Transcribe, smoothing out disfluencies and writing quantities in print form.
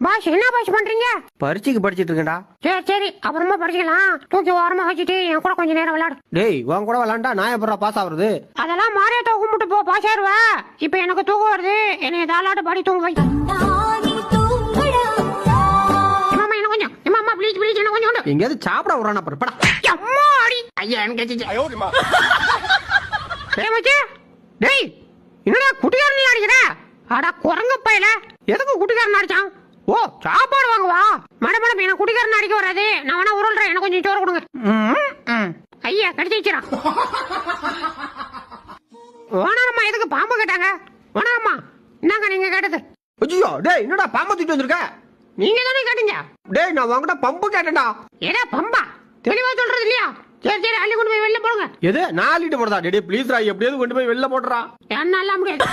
Pass என்ன pass பண்றீங்க? பரீட்சைக்கு படிச்சிட்டு இருக்கேன்டா. சரி அப்புறமா படிக்கலாம். தூக்கி ஓரமா வச்சுட்டு என் கூட கொஞ்ச நேரம் விளையாடு. டேய் உன் கூட விளையாண்டா நான் எப்படா பாஸ் ஆகுறது? அதெல்லாம் மாரியாத்தா கும்பிட்டு போ, பாஸ் ஆயிருவ. இப்ப எனக்கு தூக்கம் வருது, என்னைய தாலாட்டு பாடி தூங்க வை. எங்கேயாவது சாப்பிட விடுறானா படா. டேய் என்னடா குட்டிக்காரன் அடிக்கிற? அட குரங்கு பையல, எதுக்கு குட்டிக்காரன் அடிச்சான்? ஓ சாப்பாடு வாங்குவா. மேடம் எனக்கு குட்டிக்காரன் அடிக்க வராது, நான் வேணா உருள்றேன், எனக்கு கொஞ்சம் சோறு கொடுங்க. ஐயா கடிச்சு வச்சிடான். ஓனாரம்மா எதுக்கு பாம்பு கேட்டாங்க? ஓனாரம்மா என்னங்க நீங்க கேட்டது? ஐயோ டேய் என்னடா பாம்பு தூக்கிட்டு வந்திருக்க? நீங்க தானே கேட்டீங்க. டேய் நான் வாங்கிட்ட பம்பு கேட்டேன்டா. ஏடா பம்பா? தெளிவா சொல்றது இல்லையா? சரி அள்ளி கொண்டு போய் வெளில போடுங்க. எது நான் அள்ளிட்டு போடுறதா? டேய் ப்ளீஸ் ரா, எப்படியாவது கொண்டு போய் வெளில போடுறா. என்னால முடியாது.